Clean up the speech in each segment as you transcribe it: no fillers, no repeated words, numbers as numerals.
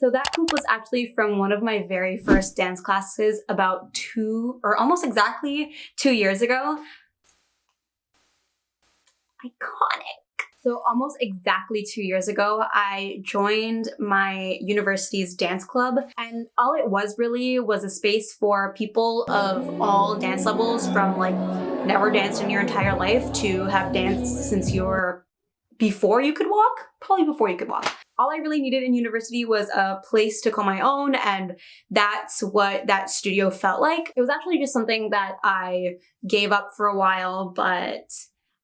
So that group was actually from one of my very first dance classes about almost exactly 2 years ago. Iconic. So almost exactly 2 years ago, I joined my university's dance club, and all it was really was a space for people of all dance levels, from like never danced in your entire life to have danced since before you could walk, probably before you could walk. All I really needed in university was a place to call my own, and that's what that studio felt like. It was actually just something that I gave up for a while, but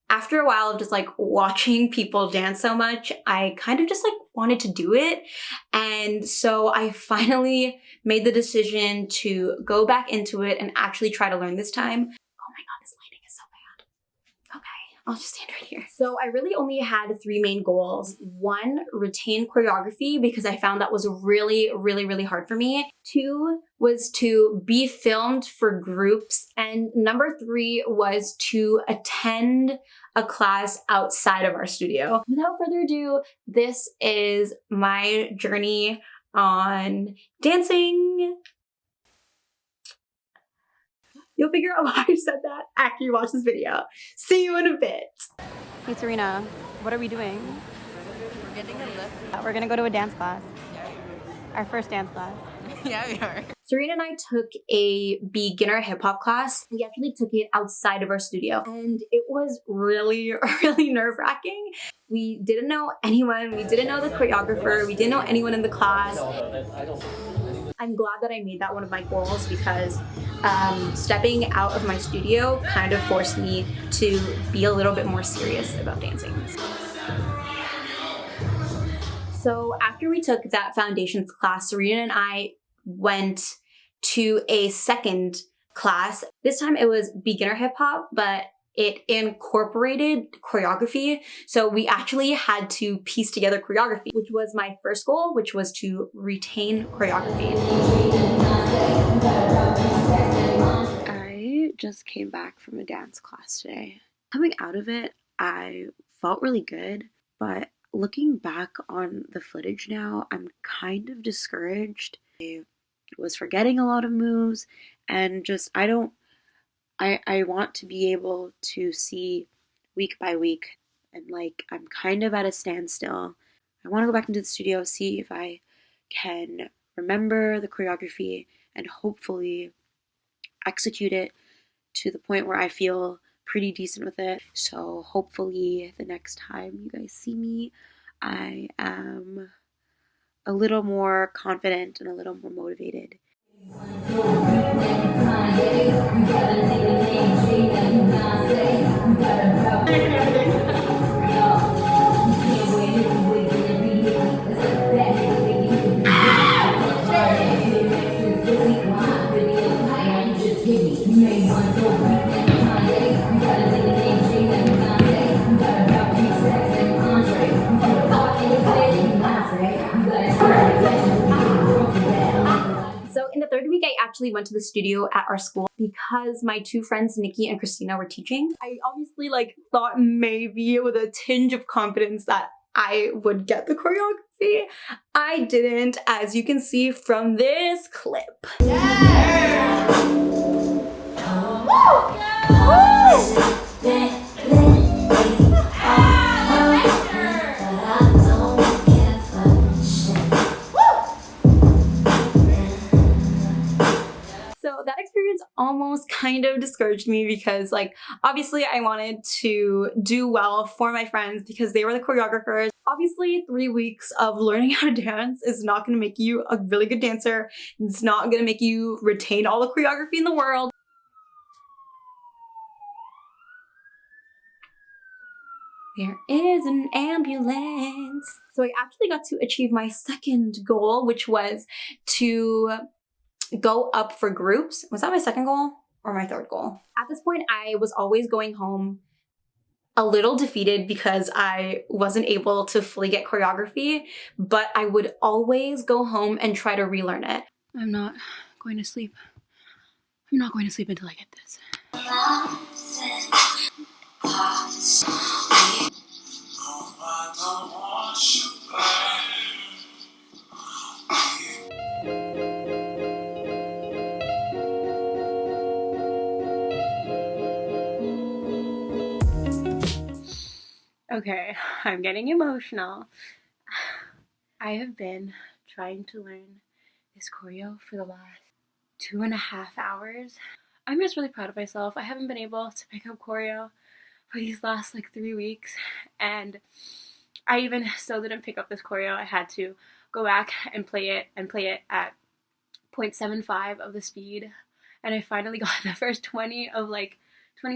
after a while of just like watching people dance so much, I kind of just like wanted to do it. And so I finally made the decision to go back into it and actually try to learn this time. Oh my God, this lighting is so bad. Okay, I'll just stand right here. So I really only had 3 main goals. 1, retain choreography, because I found that was really, really, really hard for me. 2 was to be filmed for groups. And number 3 was to attend a class outside of our studio. Without further ado, this is my journey on dancing. You'll figure out why I said that after you watch this video. See you in a bit. Hey Serena, what are we doing? We're getting a lift. We're gonna go to a dance class. Our first dance class. Yeah, we are. Serena and I took a beginner hip hop class. We actually took it outside of our studio, and it was really, really nerve-wracking. We didn't know anyone. We didn't know the choreographer. We didn't know anyone in the class. I'm glad that I made that one of my goals, because stepping out of my studio kind of forced me to be a little bit more serious about dancing. So after we took that foundations class, Serena and I went to a second class. This time it was beginner hip hop, but it incorporated choreography. So we actually had to piece together choreography, which was my first goal, which was to retain choreography. I just came back from a dance class today. Coming out of it, I felt really good, but looking back on the footage now, I'm kind of discouraged. I was forgetting a lot of moves, and just I want to be able to see week by week, and like I'm kind of at a standstill. I want to go back into the studio, see if I can remember the choreography and hopefully execute it to the point where I feel pretty decent with it. So hopefully the next time you guys see me, I am a little more confident and a little more motivated. So in the 3rd week, I actually went to the studio at our school because my 2 friends, Nikki and Christina, were teaching. I obviously thought maybe with a tinge of confidence that I would get the choreography. I didn't, as you can see from this clip. Yeah. Woo! Yeah. Woo! So that experience almost kind of discouraged me, because obviously I wanted to do well for my friends because they were the choreographers. Obviously 3 weeks of learning how to dance is not going to make you a really good dancer. It's not going to make you retain all the choreography in the world. There is an ambulance. So I actually got to achieve my second goal, which was to go up for groups. Was that my second goal or my 3rd goal? At this point, I was always going home a little defeated because I wasn't able to fully get choreography, but I would always go home and try to relearn it. I'm not going to sleep. I'm not going to sleep until I get this. Okay, I'm getting emotional. I have been trying to learn this choreo for the last 2.5 hours. I'm just really proud of myself. I haven't been able to pick up choreo for these last like 3 weeks, and I even still didn't pick up this choreo. I had to go back and play it at 0.75 of the speed, and I finally got the first 20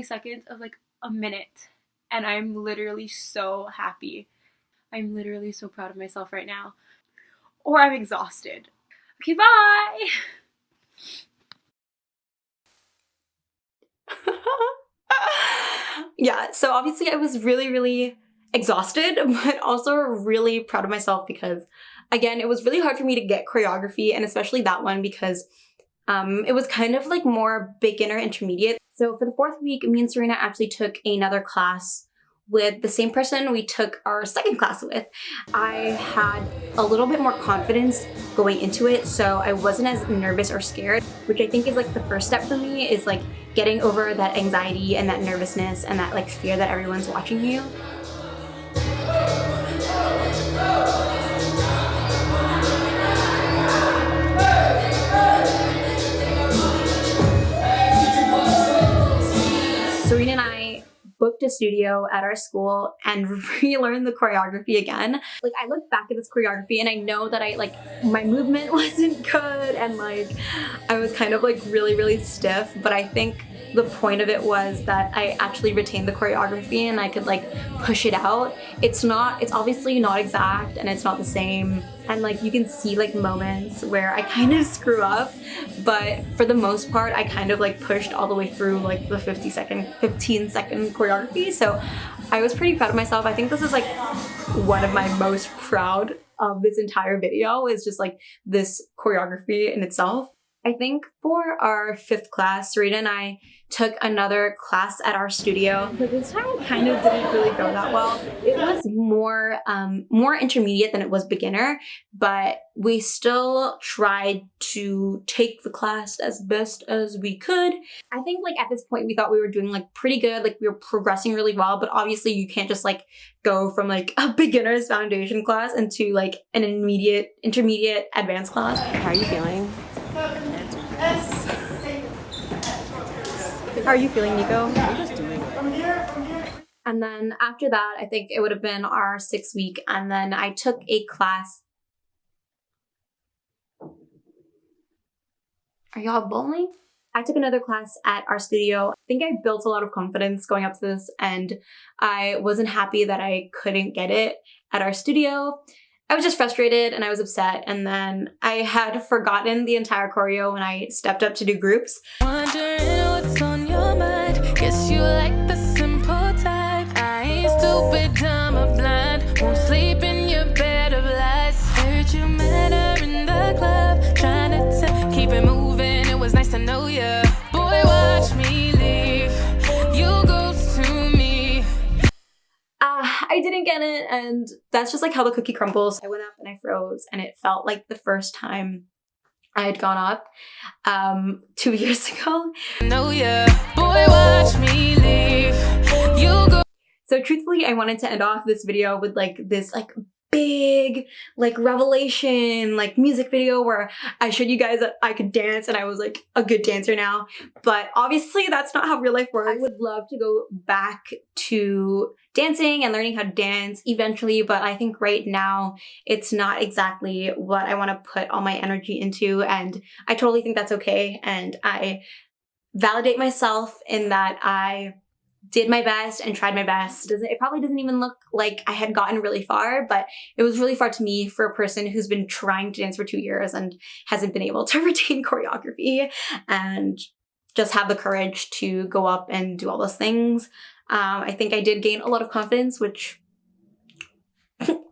seconds of like a minute, and I'm literally so happy. I'm literally so proud of myself right now. Or I'm exhausted. Okay, bye! Yeah, so obviously I was really, really exhausted, but also really proud of myself because, again, it was really hard for me to get choreography, and especially that one because it was kind of like more beginner intermediate. So for the 4th week, me and Serena actually took another class with the same person we took our 2nd class with. I had a little bit more confidence going into it, so I wasn't as nervous or scared, which I think is like the first step for me, is like getting over that anxiety and that nervousness and that like fear that everyone's watching you. Serena and I booked a studio at our school and relearned the choreography again. Like, I look back at this choreography and I know that my movement wasn't good and like I was kind of like really, really stiff, but I think the point of it was that I actually retained the choreography and I could like push it out. It's obviously not exact and it's not the same. And like you can see like moments where I kind of screw up, but for the most part, I kind of like pushed all the way through like the 15-second choreography. So I was pretty proud of myself. I think this is like one of my most proud of this entire video, is just like this choreography in itself. I think for our 5th class, Serena and I took another class at our studio, but this time it kind of didn't really go that well. It was more intermediate than it was beginner, but we still tried to take the class as best as we could. I think like at this point we thought we were doing like pretty good, like we were progressing really well, but obviously you can't just like go from like a beginner's foundation class into like an intermediate advanced class. How are you feeling? How are you feeling, Nico? I'm just doing it. And then after that, I think it would have been our 6th week, and then I took a class. Are y'all bowling? I took another class at our studio. I think I built a lot of confidence going up to this, and I wasn't happy that I couldn't get it at our studio. I was just frustrated and I was upset, and then I had forgotten the entire choreo when I stepped up to do groups. Wondering what's on your mind. Guess you like the simple type. I ain't stupid, dumb or blind. Won't sleep in your bed of lies. Heard you met her in the club, trying to keep it moving. It was nice to know ya. Boy, watch me leave. You ghost to me. I didn't get it, and that's just like how the cookie crumbles. I went up and I froze, and it felt like the first time I had gone up 2 years ago. Know ya. Boy, watch me leave. You go. So truthfully, I wanted to end off this video with like this like big like revelation like music video where I showed you guys that I could dance and I was like a good dancer now, but obviously that's not how real life works. I would love to go back to dancing and learning how to dance eventually, but I think right now it's not exactly what I want to put all my energy into, and I totally think that's okay, and I validate myself in that I did my best and tried my best. It probably doesn't even look like I had gotten really far, but it was really far to me for a person who's been trying to dance for 2 years and hasn't been able to retain choreography and just have the courage to go up and do all those things. I think I did gain a lot of confidence, which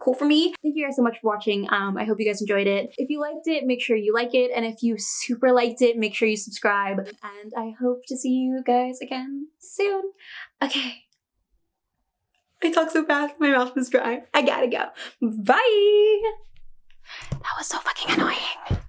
cool for me. Thank you guys so much for watching. I hope you guys enjoyed it. If you liked it, make sure you like it. And if you super liked it, make sure you subscribe. And I hope to see you guys again soon. Okay. I talk so fast, my mouth is dry. I gotta go. Bye. That was so fucking annoying.